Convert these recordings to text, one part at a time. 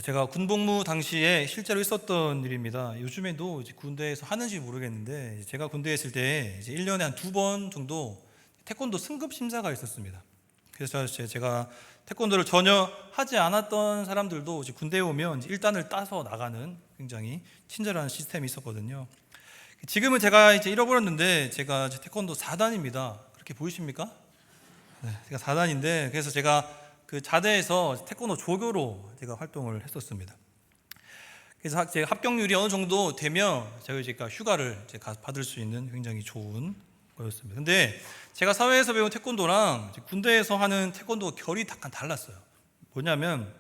제가 군복무 당시에 실제로 있었던 일입니다. 요즘에도 이제 군대에서 하는지 모르겠는데, 제가 군대에 있을 때 이제 1년에 한 2번 정도 태권도 승급 심사가 있었습니다. 그래서 제가 태권도를 전혀 하지 않았던 사람들도 이제 군대에 오면 이제 1단을 따서 나가는 굉장히 친절한 시스템이 있었거든요. 지금은 제가 이제 잃어버렸는데, 제가 이제 태권도 4단입니다. 그렇게 보이십니까? 네, 제가 4단인데, 그래서 제가 그 자대에서 태권도 조교로 제가 활동을 했었습니다. 그래서 제 합격률이 어느 정도 되면 제가 휴가를 제가 받을 수 있는 굉장히 좋은 거였습니다. 근데 제가 사회에서 배운 태권도랑 군대에서 하는 태권도 결이 약간 달랐어요. 뭐냐면,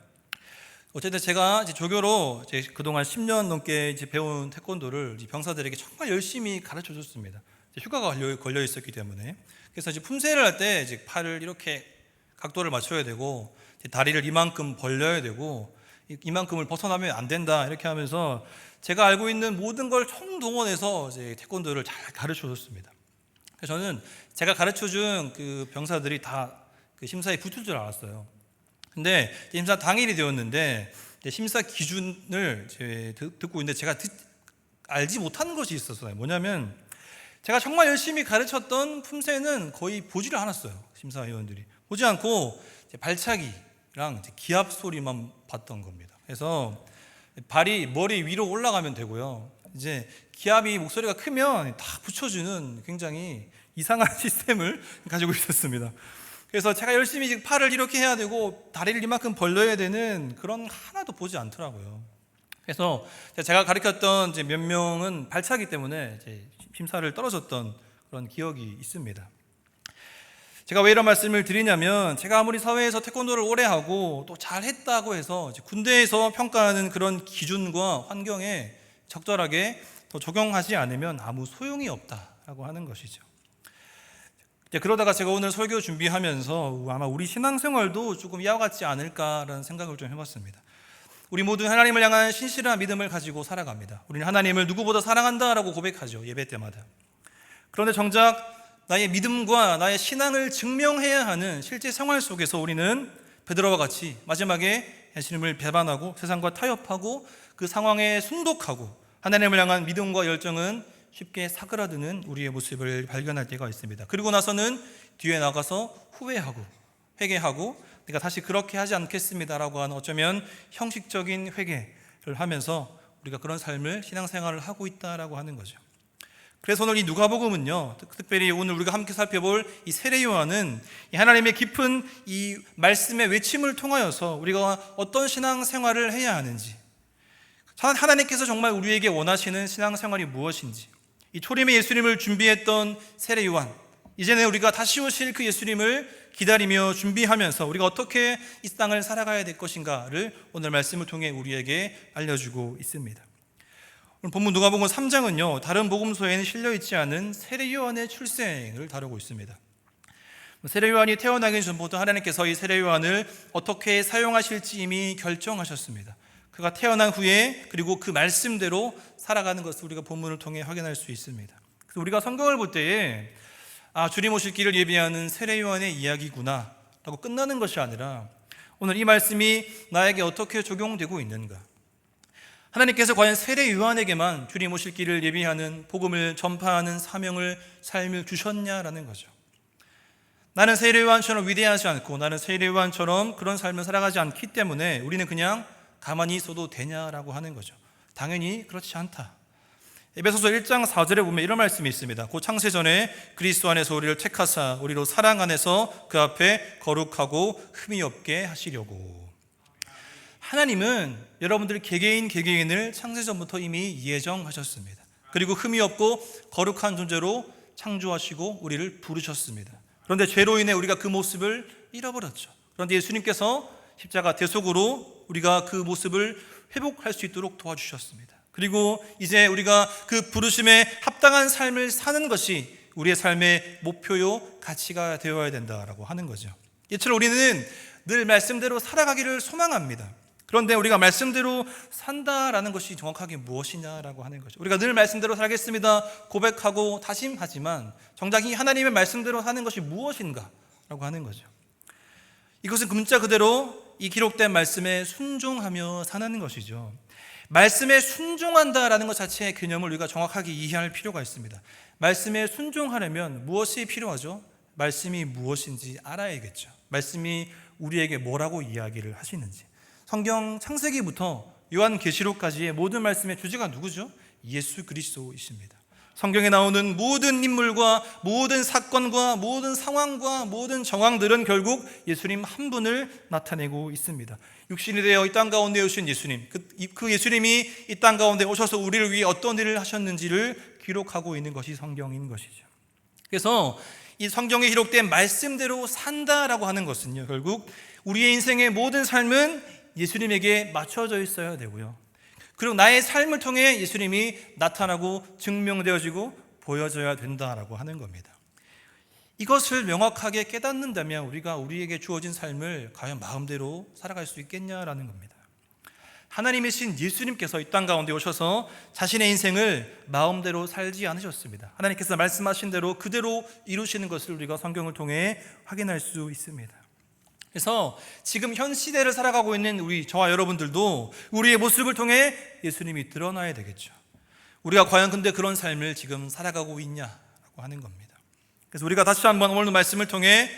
어쨌든 제가 이제 조교로 이제 그동안 10년 넘게 이제 배운 태권도를 병사들에게 정말 열심히 가르쳐 줬습니다. 휴가가 걸려 있었기 때문에. 그래서 이제 품새를 할 때 이제 팔을 이렇게 각도를 맞춰야 되고, 다리를 이만큼 벌려야 되고, 이만큼을 벗어나면 안 된다, 이렇게 하면서 제가 알고 있는 모든 걸 총동원해서 이제 태권도를 잘 가르쳐 줬습니다. 그래서 저는 제가 가르쳐 준 그 병사들이 다 그 심사에 붙을 줄 알았어요. 근데 심사 당일이 되었는데 심사 기준을 듣고 있는데 제가 알지 못한 것이 있었어요. 뭐냐면, 제가 정말 열심히 가르쳤던 품새는 거의 보지를 않았어요. 심사위원들이 보지 않고 발차기랑 기합 소리만 봤던 겁니다. 그래서 발이 머리 위로 올라가면 되고요, 이제 기합이 목소리가 크면 다 붙여주는 굉장히 이상한 시스템을 가지고 있었습니다. 그래서 제가 열심히 팔을 이렇게 해야 되고 다리를 이만큼 벌려야 되는 그런 하나도 보지 않더라고요. 그래서 제가 가르쳤던 몇 명은 발차기 때문에 심사를 떨어졌던 그런 기억이 있습니다. 제가 왜 이런 말씀을 드리냐면, 제가 아무리 사회에서 태권도를 오래 하고 또 잘했다고 해서 군대에서 평가하는 그런 기준과 환경에 적절하게 더 적용하지 않으면 아무 소용이 없다라고 하는 것이죠. 그러다가 제가 오늘 설교 준비하면서 아마 우리 신앙생활도 조금 이와 같지 않을까라는 생각을 좀 해봤습니다. 우리 모두 하나님을 향한 신실한 믿음을 가지고 살아갑니다. 우리는 하나님을 누구보다 사랑한다라고 고백하죠, 예배 때마다. 그런데 정작 나의 믿음과 나의 신앙을 증명해야 하는 실제 생활 속에서 우리는 베드로와 같이 마지막에 예수님을 배반하고 세상과 타협하고 그 상황에 순독하고 하나님을 향한 믿음과 열정은 쉽게 사그라드는 우리의 모습을 발견할 때가 있습니다. 그리고 나서는 뒤에 나가서 후회하고 회개하고 내가 다시 그렇게 하지 않겠습니다라고 하는 어쩌면 형식적인 회개를 하면서 우리가 그런 삶을 신앙생활을 하고 있다라고 하는 거죠. 그래서 오늘 이 누가복음은요, 특별히 오늘 우리가 함께 살펴볼 이 세례 요한은 하나님의 깊은 이 말씀의 외침을 통하여서 우리가 어떤 신앙생활을 해야 하는지, 하나님께서 정말 우리에게 원하시는 신앙생활이 무엇인지, 이 초림의 예수님을 준비했던 세례 요한, 이제는 우리가 다시 오실 그 예수님을 기다리며 준비하면서 우리가 어떻게 이 땅을 살아가야 될 것인가를 오늘 말씀을 통해 우리에게 알려주고 있습니다. 오늘 본문 누가복음 3장은요, 다른 복음서에는 실려있지 않은 세례 요한의 출생을 다루고 있습니다. 세례 요한이 태어나기 전부터 하나님께서 이 세례 요한을 어떻게 사용하실지 이미 결정하셨습니다. 그가 태어난 후에 그리고 그 말씀대로 살아가는 것을 우리가 본문을 통해 확인할 수 있습니다. 그래서 우리가 성경을 볼 때에 주님 오실 길을 예비하는 세례 요한의 이야기구나 라고 끝나는 것이 아니라, 오늘 이 말씀이 나에게 어떻게 적용되고 있는가, 하나님께서 과연 세례 요한에게만 주님 오실 길을 예비하는 복음을 전파하는 사명을, 삶을 주셨냐라는 거죠. 나는 세례 요한처럼 위대하지 않고 나는 세례 요한처럼 그런 삶을 살아가지 않기 때문에 우리는 그냥 가만히 있어도 되냐라고 하는 거죠. 당연히 그렇지 않다. 에베소서 1장 4절에 보면 이런 말씀이 있습니다. 곧 창세전에 그리스도 안에서 우리를 택하사 우리로 사랑 안에서 그 앞에 거룩하고 흠이 없게 하시려고. 하나님은 여러분들 개개인을 창세전부터 이미 예정하셨습니다. 그리고 흠이 없고 거룩한 존재로 창조하시고 우리를 부르셨습니다. 그런데 죄로 인해 우리가 그 모습을 잃어버렸죠. 그런데 예수님께서 십자가 대속으로 우리가 그 모습을 회복할 수 있도록 도와주셨습니다. 그리고 이제 우리가 그 부르심에 합당한 삶을 사는 것이 우리의 삶의 목표요 가치가 되어야 된다라고 하는 거죠. 이처럼 우리는 늘 말씀대로 살아가기를 소망합니다. 그런데 우리가 말씀대로 산다라는 것이 정확하게 무엇이냐라고 하는 거죠. 우리가 늘 말씀대로 살겠습니다 고백하고 다짐하지만 정작 이 하나님의 말씀대로 사는 것이 무엇인가라고 하는 거죠. 이것은 문자 그대로 이 기록된 말씀에 순종하며 사는 것이죠. 말씀에 순종한다라는 것 자체의 개념을 우리가 정확하게 이해할 필요가 있습니다. 말씀에 순종하려면 무엇이 필요하죠? 말씀이 무엇인지 알아야겠죠. 말씀이 우리에게 뭐라고 이야기를 하시는지. 성경 창세기부터 요한계시록까지의 모든 말씀의 주제가 누구죠? 예수 그리스도이십니다. 성경에 나오는 모든 인물과 모든 사건과 모든 상황과 모든 정황들은 결국 예수님 한 분을 나타내고 있습니다. 육신이 되어 이 땅 가운데 오신 예수님, 그 예수님이 이 땅 가운데 오셔서 우리를 위해 어떤 일을 하셨는지를 기록하고 있는 것이 성경인 것이죠. 그래서 이 성경에 기록된 말씀대로 산다라고 하는 것은요, 결국 우리의 인생의 모든 삶은 예수님에게 맞춰져 있어야 되고요, 그리고 나의 삶을 통해 예수님이 나타나고 증명되어지고 보여져야 된다라고 하는 겁니다. 이것을 명확하게 깨닫는다면 우리가 우리에게 주어진 삶을 과연 마음대로 살아갈 수 있겠냐라는 겁니다. 하나님이신 예수님께서 이 땅 가운데 오셔서 자신의 인생을 마음대로 살지 않으셨습니다. 하나님께서 말씀하신 대로 그대로 이루시는 것을 우리가 성경을 통해 확인할 수 있습니다. 그래서 지금 현 시대를 살아가고 있는 저와 여러분들도 우리의 모습을 통해 예수님이 드러나야 되겠죠. 우리가 과연 근데 그런 삶을 지금 살아가고 있냐라고 하는 겁니다. 그래서 우리가 다시 한번 오늘 말씀을 통해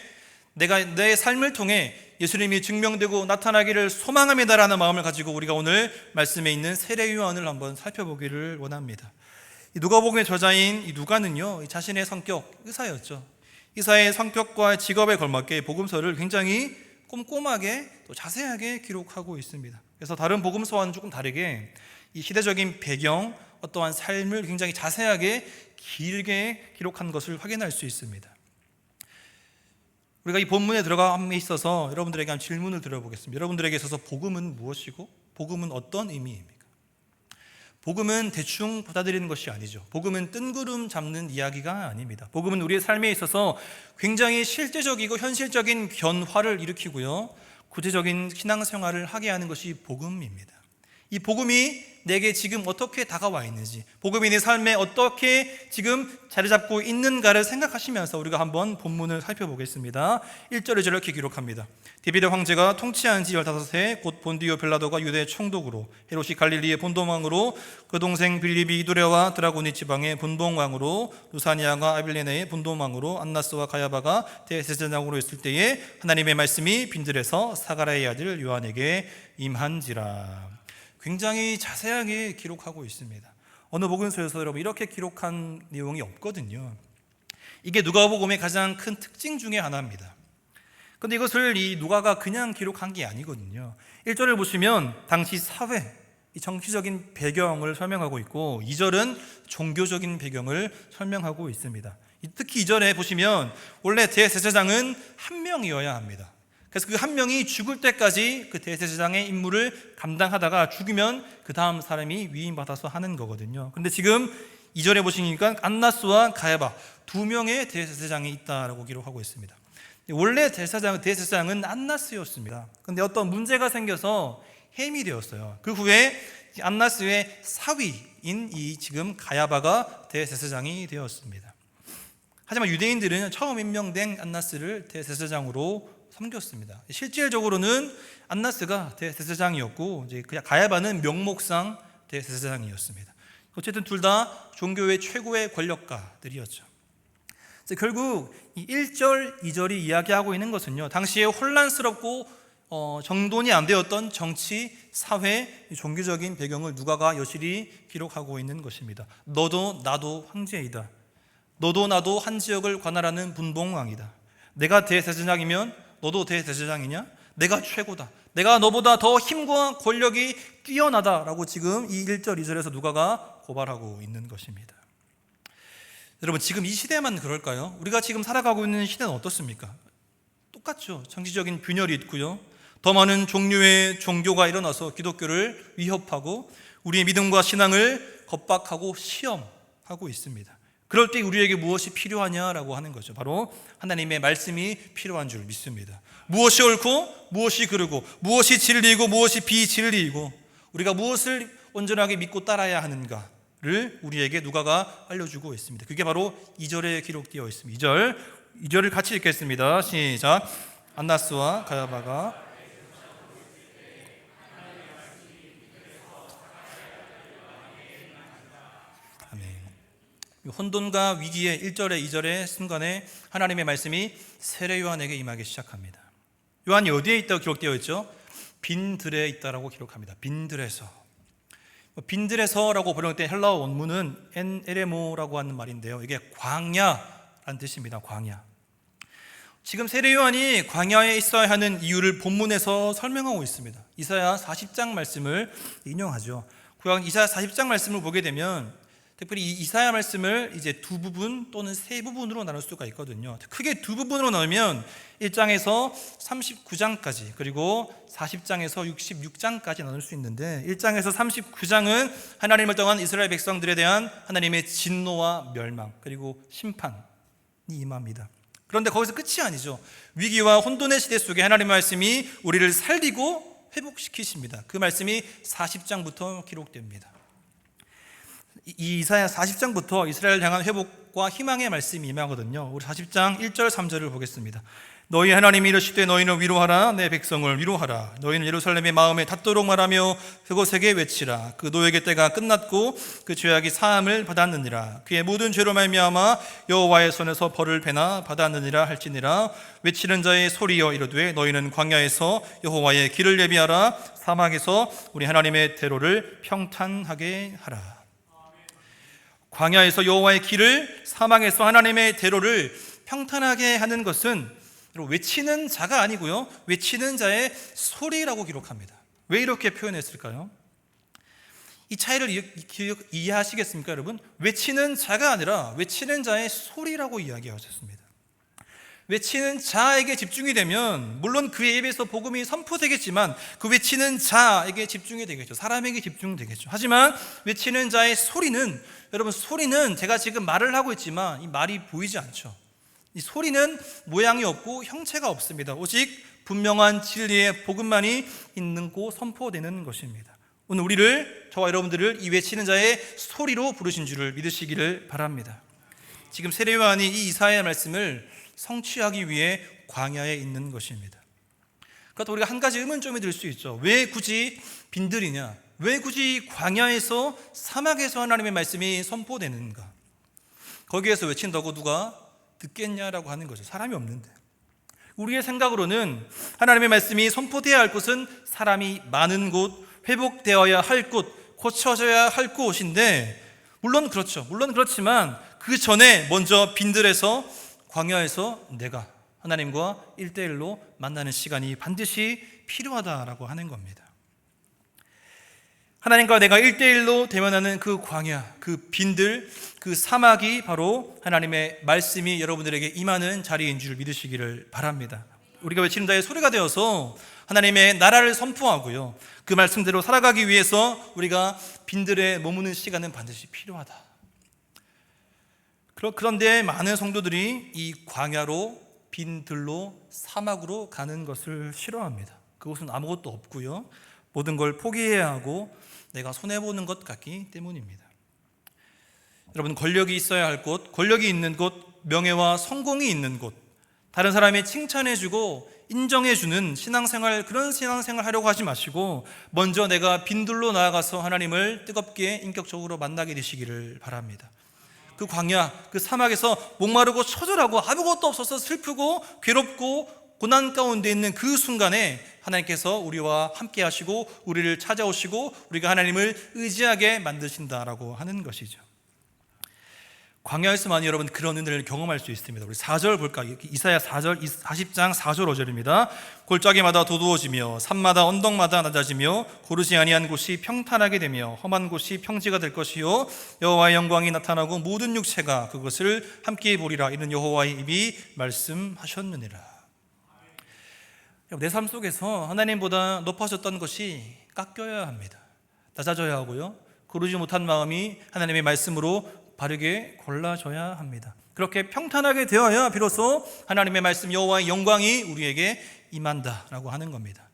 내 삶을 통해 예수님이 증명되고 나타나기를 소망합니다라는 마음을 가지고 우리가 오늘 말씀에 있는 세례 요한을 한번 살펴보기를 원합니다. 누가복음의 저자인 이 누가는요, 자신의 성격, 의사였죠. 의사의 성격과 직업에 걸맞게 복음서를 굉장히 꼼꼼하게 또 자세하게 기록하고 있습니다. 그래서 다른 복음서와는 조금 다르게 이 시대적인 배경, 어떠한 삶을 굉장히 자세하게 길게 기록한 것을 확인할 수 있습니다. 우리가 이 본문에 들어감에 있어서 여러분들에게 한 질문을 드려보겠습니다. 여러분들에게 있어서 복음은 무엇이고 복음은 어떤 의미입니까? 복음은 대충 받아들이는 것이 아니죠. 복음은 뜬구름 잡는 이야기가 아닙니다. 복음은 우리의 삶에 있어서 굉장히 실제적이고 현실적인 변화를 일으키고요, 구체적인 신앙생활을 하게 하는 것이 복음입니다. 이 복음이 내게 지금 어떻게 다가와 있는지, 복음이 내 삶에 어떻게 지금 자리 잡고 있는가를 생각하시면서 우리가 한번 본문을 살펴보겠습니다. 1절에 이렇게 기록합니다. 다비드 황제가 통치한 지 15세 곧 본디오 빌라도가 유대 총독으로, 헤롯이 갈릴리의 본동왕으로, 그 동생 빌립이 이두레와 드라고니 지방의 본동왕으로, 루사니아가 아빌레네의 본동왕으로, 안나스와 가야바가 대제사장으로 있을 때에 하나님의 말씀이 빈들에서 사가랴의 아들 요한에게 임한지라. 굉장히 자세하게 기록하고 있습니다. 어느 복음서에서 여러분 이렇게 기록한 내용이 없거든요. 이게 누가복음의 가장 큰 특징 중에 하나입니다. 그런데 이것을 이 누가가 그냥 기록한 게 아니거든요. 1절을 보시면 당시 사회, 이 정치적인 배경을 설명하고 있고, 2절은 종교적인 배경을 설명하고 있습니다. 특히 2절에 보시면 원래 대제사장은 한 명이어야 합니다. 그래서 그 한 명이 죽을 때까지 그 대제사장의 임무를 감당하다가 죽으면 그 다음 사람이 위임받아서 하는 거거든요. 그런데 지금 2절에 보시니까 안나스와 가야바 두 명의 대제사장이 있다라고 기록하고 있습니다. 원래 대제사장은 안나스였습니다. 그런데 어떤 문제가 생겨서 해임이 되었어요. 그 후에 안나스의 사위인 이 지금 가야바가 대제사장이 되었습니다. 하지만 유대인들은 처음 임명된 안나스를 대제사장으로 섬겼습니다. 실질적으로는 안나스가 대제사장이었고, 이제 그냥 가야바는 명목상 대제사장이었습니다. 어쨌든 둘 다 종교의 최고의 권력가들이었죠. 결국 이 1절, 2절이 이야기하고 있는 것은요, 당시에 혼란스럽고 정돈이 안 되었던 정치, 사회, 종교적인 배경을 누가가 여실히 기록하고 있는 것입니다. 너도 나도 황제이다. 너도 나도 한 지역을 관할하는 분봉왕이다. 내가 대제사장이면 너도 대제사장이냐? 내가 최고다. 내가 너보다 더 힘과 권력이 뛰어나다라고 지금 이 1절, 2절에서 누가가 고발하고 있는 것입니다. 여러분, 지금 이 시대만 그럴까요? 우리가 지금 살아가고 있는 시대는 어떻습니까? 똑같죠. 정치적인 균열이 있고요, 더 많은 종류의 종교가 일어나서 기독교를 위협하고 우리의 믿음과 신앙을 겁박하고 시험하고 있습니다. 그럴 때 우리에게 무엇이 필요하냐라고 하는 거죠. 바로 하나님의 말씀이 필요한 줄 믿습니다. 무엇이 옳고 무엇이 그르고 무엇이 진리이고 무엇이 비진리이고 우리가 무엇을 온전하게 믿고 따라야 하는가를 우리에게 누가가 알려주고 있습니다. 그게 바로 2절에 기록되어 있습니다. 2절을 같이 읽겠습니다. 시작. 안나스와 가야바가 혼돈과 위기의 1절에 2절의 순간에 하나님의 말씀이 세례 요한에게 임하기 시작합니다. 요한이 어디에 있다고 기록되어 있죠? 빈들에 있다라고 기록합니다. 빈들에서. 빈들에서라고 번역할 때 헬라어 원문은 엔에레모라고 하는 말인데요, 이게 광야라는 뜻입니다. 광야. 지금 세례 요한이 광야에 있어야 하는 이유를 본문에서 설명하고 있습니다. 이사야 40장 말씀을 인용하죠. 이사야 40장 말씀을 보게 되면 특별히 이 이사야 말씀을 이제 두 부분 또는 세 부분으로 나눌 수가 있거든요. 크게 두 부분으로 나누면 1장에서 39장까지 그리고 40장에서 66장까지 나눌 수 있는데, 1장에서 39장은 하나님을 떠난 이스라엘 백성들에 대한 하나님의 진노와 멸망 그리고 심판이 임합니다. 그런데 거기서 끝이 아니죠. 위기와 혼돈의 시대 속에 하나님의 말씀이 우리를 살리고 회복시키십니다. 그 말씀이 40장부터 기록됩니다. 이 이사야 40장부터 이스라엘 향한 회복과 희망의 말씀이 임하거든요. 우리 40장 1절 3절을 보겠습니다. 너희 하나님이 이르시되 너희는 위로하라, 내 백성을 위로하라. 너희는 예루살렘의 마음에 닿도록 말하며 그곳에게 외치라. 그 노예의 때가 끝났고 그 죄악이 사함을 받았느니라. 그의 모든 죄로 말미암아 여호와의 손에서 벌을 배나 받았느니라 할지니라. 외치는 자의 소리여 이르되 너희는 광야에서 여호와의 길을 예비하라. 사막에서 우리 하나님의 대로를 평탄하게 하라. 광야에서 여호와의 길을, 사막에서 하나님의 대로를 평탄하게 하는 것은 외치는 자가 아니고요, 외치는 자의 소리라고 기록합니다. 왜 이렇게 표현했을까요? 이 차이를 이해하시겠습니까, 여러분? 외치는 자가 아니라 외치는 자의 소리라고 이야기하셨습니다. 외치는 자에게 집중이 되면 물론 그에 입에서 복음이 선포되겠지만 그 외치는 자에게 집중이 되겠죠. 사람에게 집중되겠죠. 하지만 외치는 자의 소리는, 여러분, 소리는 제가 지금 말을 하고 있지만 이 말이 보이지 않죠. 이 소리는 모양이 없고 형체가 없습니다. 오직 분명한 진리의 복음만이 있고 선포되는 것입니다. 오늘 우리를, 저와 여러분들을 이 외치는 자의 소리로 부르신 줄을 믿으시기를 바랍니다. 지금 세례 요한이 이 이사야의 말씀을 성취하기 위해 광야에 있는 것입니다. 그러니까 우리가 한 가지 의문점이 들 수 있죠. 왜 굳이 빈들이냐? 왜 굳이 광야에서, 사막에서 하나님의 말씀이 선포되는가? 거기에서 외친다고 누가 듣겠냐라고 하는 거죠. 사람이 없는데. 우리의 생각으로는 하나님의 말씀이 선포되어야 할 곳은 사람이 많은 곳, 회복되어야 할 곳, 고쳐져야 할 곳인데, 물론 그렇죠. 물론 그렇지만 그 전에 먼저 빈들에서, 광야에서 내가 하나님과 1대1로 만나는 시간이 반드시 필요하다라고 하는 겁니다. 하나님과 내가 1대1로 대면하는 그 광야, 그 빈들, 그 사막이 바로 하나님의 말씀이 여러분들에게 임하는 자리인 줄 믿으시기를 바랍니다. 우리가 외치는 자의 소리가 되어서 하나님의 나라를 선포하고요, 그 말씀대로 살아가기 위해서 우리가 빈들에 머무는 시간은 반드시 필요하다. 그런데 많은 성도들이 이 광야로, 빈들로, 사막으로 가는 것을 싫어합니다. 그곳은 아무것도 없고요, 모든 걸 포기해야 하고 내가 손해보는 것 같기 때문입니다. 여러분, 권력이 있어야 할 곳, 권력이 있는 곳, 명예와 성공이 있는 곳, 다른 사람이 칭찬해주고 인정해주는 신앙생활, 그런 신앙생활 하려고 하지 마시고 먼저 내가 빈들로 나아가서 하나님을 뜨겁게 인격적으로 만나게 되시기를 바랍니다. 그 광야, 그 사막에서 목마르고 처절하고 아무것도 없어서 슬프고 괴롭고 고난 가운데 있는 그 순간에 하나님께서 우리와 함께 하시고 우리를 찾아오시고 우리가 하나님을 의지하게 만드신다라고 하는 것이죠. 광야에서만 여러분 그런 은혜를 경험할 수 있습니다. 우리 4절 볼까요? 이사야 4절, 40장 4절 5절입니다. 골짜기마다 도두어지며 산마다 언덕마다 낮아지며 고르지 아니한 곳이 평탄하게 되며 험한 곳이 평지가 될 것이요 여호와의 영광이 나타나고 모든 육체가 그것을 함께 보리라. 이는 여호와의 입이 말씀하셨느니라. 내 삶 속에서 하나님보다 높아졌던 것이 깎여야 합니다. 낮아져야 하고요, 고르지 못한 마음이 하나님의 말씀으로 바르게 골라져야 합니다. 그렇게 평탄하게 되어야 비로소 하나님의 말씀, 여호와의 영광이 우리에게 임한다라고 하는 겁니다.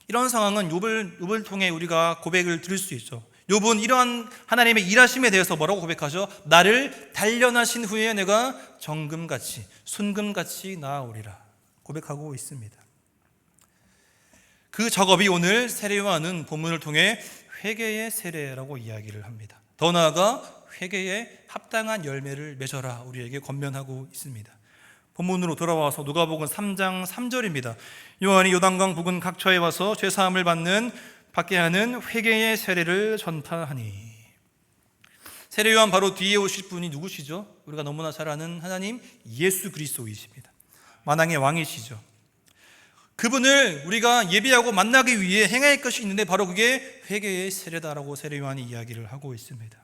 이런 상황은 욥을 통해 우리가 고백을 들을 수 있죠. 욥은 이러한 하나님의 일하심에 대해서 뭐라고 고백하죠? 나를 단련하신 후에 내가 정금같이 순금같이 나아오리라 고백하고 있습니다. 그 작업이 오늘 세례요한은 본문을 통해 회개의 세례라고 이야기를 합니다. 더 나아가 회개에 합당한 열매를 맺어라 우리에게 권면하고 있습니다. 본문으로 돌아와서 누가복음 3장 3절입니다. 요한이 요단강 부근 각처에 와서 죄사함을 받게 하는 회개의 세례를 전파하니. 세례 요한 바로 뒤에 오실 분이 누구시죠? 우리가 너무나 잘 아는 하나님 예수 그리스도이십니다. 만왕의 왕이시죠. 그분을 우리가 예비하고 만나기 위해 행할 것이 있는데 바로 그게 회개의 세례다라고 세례 요한이 이야기를 하고 있습니다.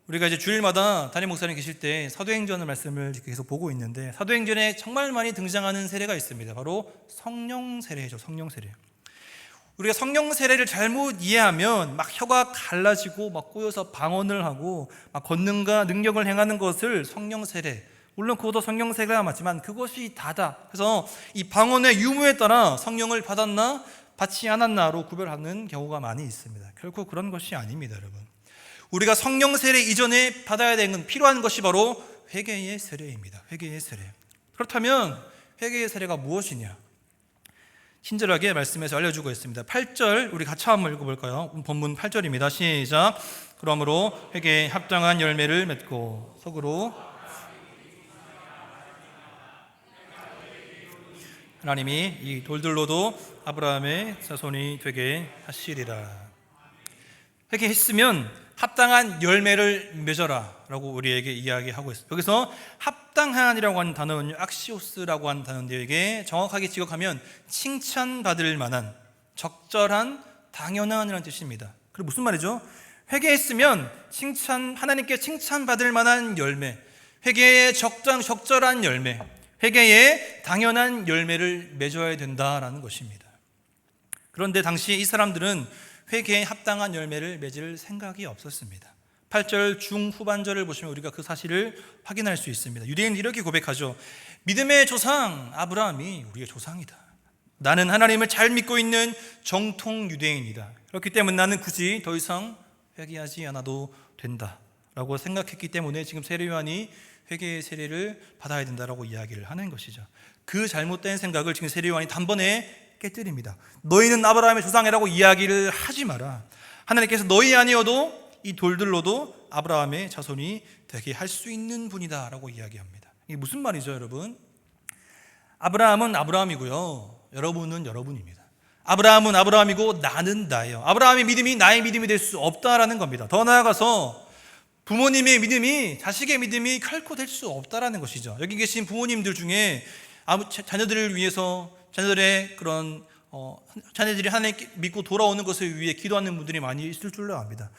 우리가 이제 주일마다 담임 목사님 계실 때 사도행전의 말씀을 계속 보고 있는데 사도행전에 정말 많이 등장하는 세례가 있습니다. 바로 성령 세례죠. 성령 세례. 우리가 성령 세례를 잘못 이해하면 막 혀가 갈라지고 막 꼬여서 방언을 하고 막 권능과 능력을 행하는 것을 성령 세례, 물론 그것도 성령 세례가 맞지만 그것이 다다. 그래서 이 방언의 유무에 따라 성령을 받았나 받지 않았나로 구별하는 경우가 많이 있습니다. 결코 그런 것이 아닙니다, 여러분. 우리가 성령 세례 이전에 받아야 되는 필요한 것이 바로 회개의 세례입니다. 회개의 세례. 그렇다면 회개의 세례가 무엇이냐? 친절하게 말씀에서 알려주고 있습니다. 8절 우리 같이 한번 읽어볼까요? 본문 8절입니다. 시작. 그러므로 회개에 합당한 열매를 맺고 속으로 하나님이 이 돌들로도 아브라함의 자손이 되게 하시리라. 회개했으면 합당한 열매를 맺어라 라고 우리에게 이야기하고 있어요. 여기서 합당한이라고 하는 단어는 악시오스라고 하는 단어인데 이게 정확하게 직역하면 칭찬받을 만한, 적절한, 당연한이라는 뜻입니다. 그리고 무슨 말이죠? 회개했으면 하나님께 칭찬받을 만한 열매, 회개에 적절한 열매, 회개에 당연한 열매를 맺어야 된다라는 것입니다. 그런데 당시 이 사람들은 회개에 합당한 열매를 맺을 생각이 없었습니다. 8절 중후반절을 보시면 우리가 그 사실을 확인할 수 있습니다. 유대인은 이렇게 고백하죠. 믿음의 조상 아브라함이 우리의 조상이다. 나는 하나님을 잘 믿고 있는 정통 유대인이다. 그렇기 때문에 나는 굳이 더 이상 회개하지 않아도 된다라고 생각했기 때문에 지금 세례 요한이 회개의 세례를 받아야 된다라고 이야기를 하는 것이죠. 그 잘못된 생각을 지금 세례 요한이 단번에 깨뜨립니다. 너희는 아브라함의 조상이라고 이야기를 하지 마라. 하나님께서 너희 아니어도 이 돌들로도 아브라함의 자손이 되게 할 수 있는 분이다 라고 이야기합니다. 이게 무슨 말이죠, 여러분? 아브라함은 아브라함이고요, 여러분은 여러분입니다. 아브라함은 아브라함이고 나는 나예요. 아브라함의 믿음이 나의 믿음이 될 수 없다라는 겁니다. 더 나아가서 부모님의 믿음이 자식의 믿음이 결코 될 수 없다라는 것이죠. 여기 계신 부모님들 중에 자녀들을 위해서 자녀들이 하나님 믿고 돌아오는 것을 위해 기도하는 분들이 많이 있을 줄로 압니다.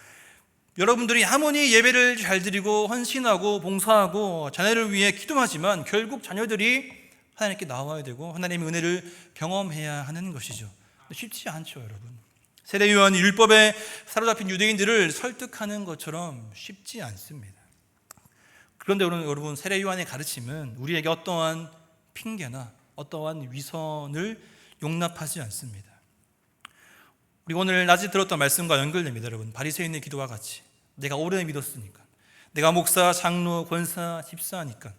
여러분들이 아무리 예배를 잘 드리고 헌신하고 봉사하고 자녀를 위해 기도하지만 결국 자녀들이 하나님께 나와야 되고 하나님의 은혜를 경험해야 하는 것이죠. 쉽지 않죠, 여러분. 세례 요한이 율법에 사로잡힌 유대인들을 설득하는 것처럼 쉽지 않습니다. 그런데 여러분, 세례 요한의 가르침은 우리에게 어떠한 핑계나 어떠한 위선을 용납하지 않습니다. 우리 오늘 낮에 들었던 말씀과 연결됩니다, 여러분. 바리새인의 기도와 같이 내가 오래 믿었으니까, 내가 목사, 장로, 권사, 집사니까,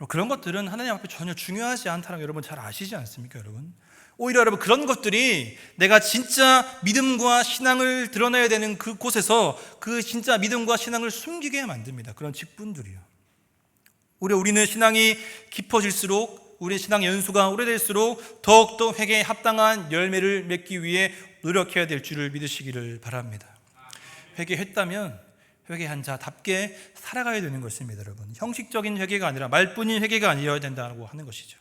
그런 것들은 하나님 앞에 전혀 중요하지 않다는 거 여러분 잘 아시지 않습니까, 여러분? 오히려 여러분 그런 것들이 내가 진짜 믿음과 신앙을 드러내야 되는 그곳에서 그 진짜 믿음과 신앙을 숨기게 만듭니다. 그런 직분들이요. 우리는 신앙이 깊어질수록, 우리의 신앙 연수가 오래될수록 더욱더 회개에 합당한 열매를 맺기 위해 노력해야 될 줄을 믿으시기를 바랍니다. 회개했다면 회개한 자답게 살아가야 되는 것입니다, 여러분. 형식적인 회개가 아니라 말뿐인 회개가 아니어야 된다고 하는 것이죠.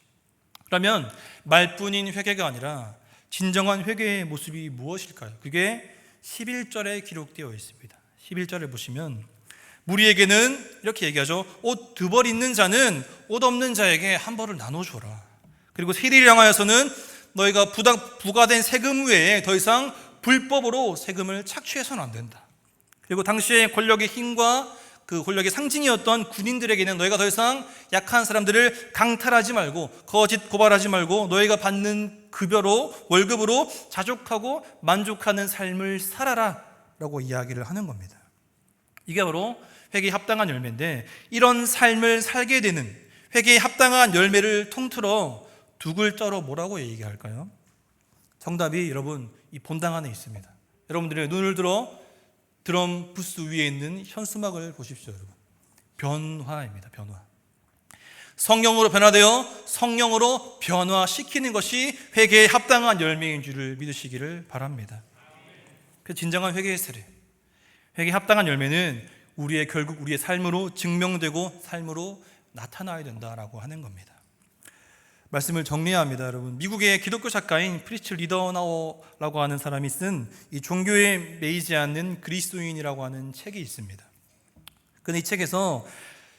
그러면 말뿐인 회개가 아니라 진정한 회개의 모습이 무엇일까요? 그게 11절에 기록되어 있습니다. 11절을 보시면 무리에게는 이렇게 얘기하죠. 옷 2벌 있는 자는 옷 없는 자에게 1벌을 나눠줘라. 그리고 세리를 향하여서는 너희가 부과된 세금 외에 더 이상 불법으로 세금을 착취해서는 안 된다. 그리고 당시의 권력의 힘과 그 권력의 상징이었던 군인들에게는 너희가 더 이상 약한 사람들을 강탈하지 말고 거짓 고발하지 말고 너희가 받는 급여로, 월급으로 자족하고 만족하는 삶을 살아라 라고 이야기를 하는 겁니다. 이게 바로 회개에 합당한 열매인데, 이런 삶을 살게 되는 회개에 합당한 열매를 통틀어 두 글자로 뭐라고 얘기할까요? 정답이 여러분 이 본당 안에 있습니다. 여러분들의 눈을 들어 드럼 부스 위에 있는 현수막을 보십시오, 여러분. 변화입니다. 변화. 성령으로 변화되어 성령으로 변화시키는 것이 회개에 합당한 열매인 줄을 믿으시기를 바랍니다. 그 진정한 회개의 세례, 회개에 합당한 열매는 결국 우리의 삶으로 증명되고 삶으로 나타나야 된다라고 하는 겁니다. 말씀을 정리해야 합니다, 여러분. 미국의 기독교 작가인 프리츠 리더나워라고 하는 사람이 쓴 이 종교에 매이지 않는 그리스도인이라고 하는 책이 있습니다. 그런데 이 책에서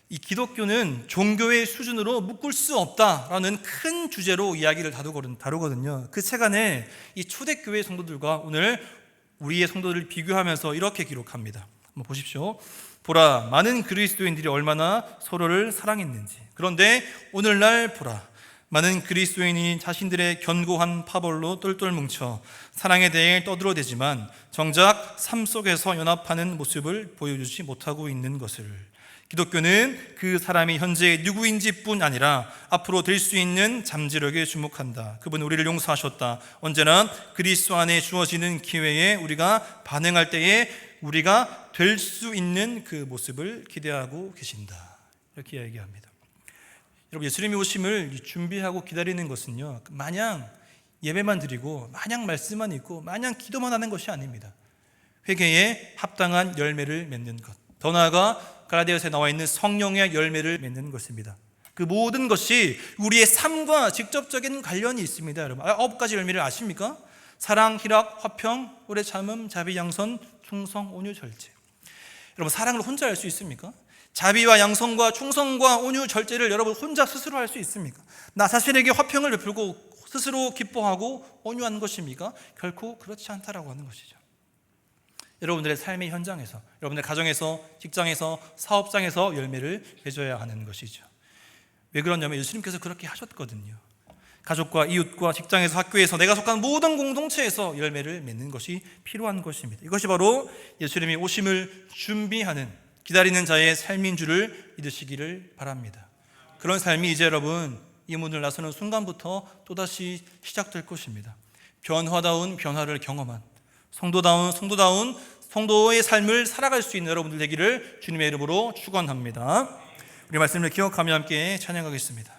이 기독교는 종교의 수준으로 묶을 수 없다라는 큰 주제로 이야기를 다루거든요. 그 책 안에 이 초대교회 성도들과 오늘 우리의 성도들을 비교하면서 이렇게 기록합니다. 한번 보십시오. 보라, 많은 그리스도인들이 얼마나 서로를 사랑했는지. 그런데 오늘날 보라, 많은 그리스도인이 자신들의 견고한 파벌로 똘똘 뭉쳐 사랑에 대해 떠들어대지만 정작 삶 속에서 연합하는 모습을 보여주지 못하고 있는 것을. 기독교는 그 사람이 현재 누구인지 뿐 아니라 앞으로 될 수 있는 잠재력에 주목한다. 그분은 우리를 용서하셨다. 언제나 그리스도 안에 주어지는 기회에 우리가 반응할 때에 우리가 될 수 있는 그 모습을 기대하고 계신다. 이렇게 이야기합니다. 여러분, 예수님이 오심을 준비하고 기다리는 것은요, 마냥 예배만 드리고 마냥 말씀만 읽고 마냥 기도만 하는 것이 아닙니다. 회개에 합당한 열매를 맺는 것, 더 나아가 갈라디아서에 나와 있는 성령의 열매를 맺는 것입니다. 그 모든 것이 우리의 삶과 직접적인 관련이 있습니다. 여러분, 9가지 열매를 아십니까? 사랑, 희락, 화평, 오래 참음, 자비, 양선, 충성, 온유, 절제. 여러분, 사랑을 혼자 할 수 있습니까? 자비와 양성과 충성과 온유, 절제를 여러분 혼자 스스로 할 수 있습니까? 나 자신에게 화평을 베풀고 스스로 기뻐하고 온유한 것입니까? 결코 그렇지 않다라고 하는 것이죠. 여러분들의 삶의 현장에서, 여러분의 가정에서, 직장에서, 사업장에서 열매를 맺어야 하는 것이죠. 왜 그러냐면 예수님께서 그렇게 하셨거든요. 가족과 이웃과 직장에서, 학교에서, 내가 속한 모든 공동체에서 열매를 맺는 것이 필요한 것입니다. 이것이 바로 예수님이 오심을 준비하는, 기다리는 자의 삶인 줄을 믿으시기를 바랍니다. 그런 삶이 이제 여러분 이 문을 나서는 순간부터 또다시 시작될 것입니다. 변화다운 변화를 경험한 성도의 삶을 살아갈 수 있는 여러분들 되기를 주님의 이름으로 축원합니다. 우리 말씀을 기억하며 함께 찬양하겠습니다.